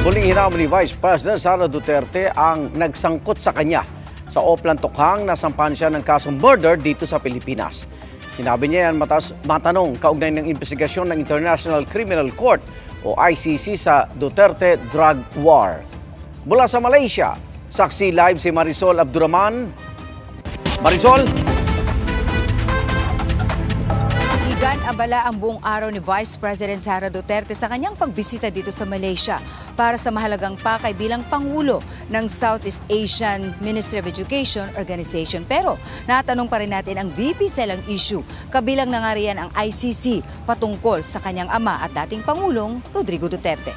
Muling hinamon ni Vice President Sara Duterte ang nagsangkot sa kanya sa Oplan Tokhang na sampahan siya ng kasong murder dito sa Pilipinas. Sinabi niya yan matanong kaugnay ng investigasyon ng International Criminal Court o ICC sa Duterte Drug War. Mula sa Malaysia, saksi live si Marisol Abduraman. Marisol? Abala ang buong araw ni Vice President Sara Duterte sa kanyang pagbisita dito sa Malaysia para sa mahalagang pakay bilang Pangulo ng Southeast Asian Ministry of Education Organization. Pero natanong pa rin natin ang VP sa ilang issue, kabilang na nga riyan ang ICC patungkol sa kanyang ama at dating Pangulong Rodrigo Duterte.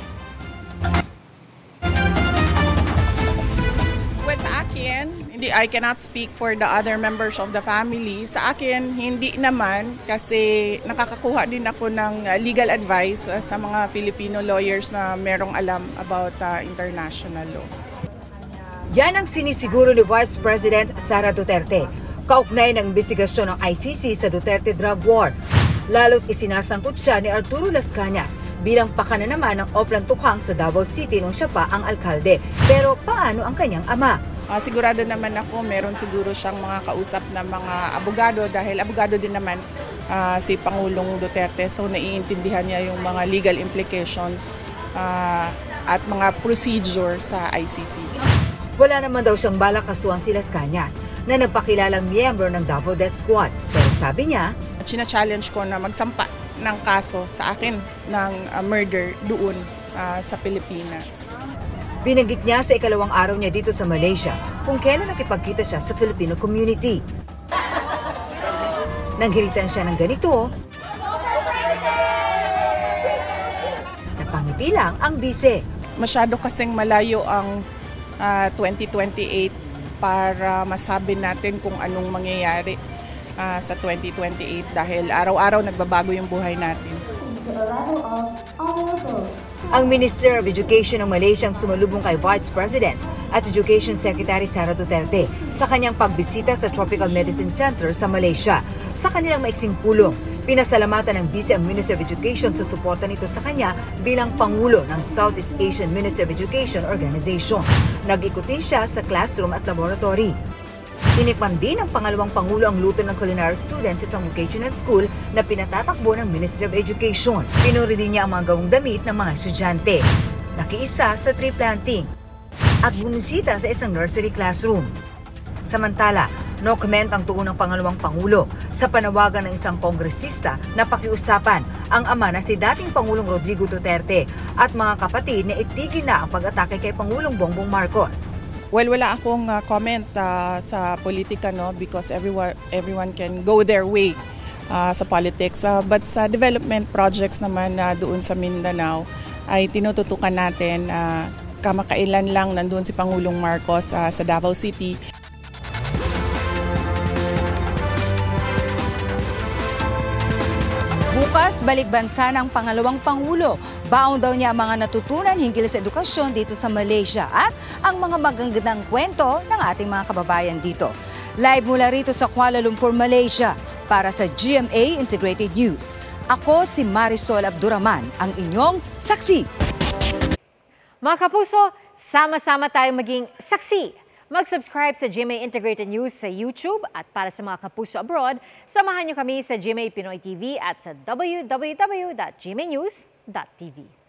I cannot speak for the other members of the family. Sa akin, hindi naman kasi nakakakuha din ako ng legal advice sa mga Filipino lawyers na merong alam about international law. Yan ang sinisiguro ni Vice President Sara Duterte, kaugnay ng investigasyon ng ICC sa Duterte Drug War. Lalo't isinasangkot siya ni Arturo Las Cañas bilang pakana naman ng Oplan Tokhang sa Davao City nung siya pa ang alkalde. Pero paano ang kanyang ama? Sigurado naman ako meron siguro siyang mga kausap na mga abogado dahil abogado din naman si Pangulong Duterte, so naiintindihan niya yung mga legal implications at mga procedure sa ICC. Wala naman daw siyang balak kasuhan si Las Cañas na nagpakilalang miyembro ng Davao Death Squad. Pero sabi niya, china-challenge ko na magsampa ng kaso sa akin ng murder doon sa Pilipinas. Binanggit niya sa ikalawang araw niya dito sa Malaysia kung kailan nakipagkita siya sa Filipino community. Nanghiritan siya ng ganito, napangiti lang ang bise. Masyado kasing malayo ang 2028 para masabi natin kung anong mangyayari sa 2028 dahil araw-araw nagbabago yung buhay natin. Ang Minister of Education ng Malaysia ang sumalubong kay Vice President at Education Secretary Sara Duterte sa kanyang pagbisita sa Tropical Medicine Center sa Malaysia. Sa kanilang maiksing pulong, pinasalamatan ng Vice ang Minister of Education sa suporta nito sa kanya bilang Pangulo ng Southeast Asian Ministry of Education Organization. Nag-ikot din siya sa classroom at laboratory. Tinikman din ng pangalawang Pangulo ang luto ng culinary students sa isang vocational school na pinatatakbo ng Ministry of Education. Pinuri din niya ang mga gawang damit ng mga estudyante. Nakiisa sa tree planting at bumisita sa isang nursery classroom. Samantala, no comment ang tugon ng pangalawang Pangulo sa panawagan ng isang kongresista na pakiusapan ang ama na si dating Pangulong Rodrigo Duterte at mga kapatid na itigil na ang pag-atake kay Pangulong Bongbong Marcos. Well, wala akong comment sa politika, no, because everyone can go their way sa politics. But sa development projects naman doon sa Mindanao ay tinututukan natin. Kamakailan lang nandoon si Pangulong Marcos sa Davao City. Bukas, balik bansa ng pangalawang Pangulo. Baon daw niya ang mga natutunan hinggil sa edukasyon dito sa Malaysia at ang mga magagandang kwento ng ating mga kababayan dito. Live mula rito sa Kuala Lumpur, Malaysia para sa GMA Integrated News. Ako si Marisol Abduraman, ang inyong saksi. Mga kapuso, sama-sama tayong maging saksi. Mag-subscribe sa GMA Integrated News sa YouTube at para sa mga kapuso abroad, samahan niyo kami sa GMA Pinoy TV at sa www.gmanews.tv.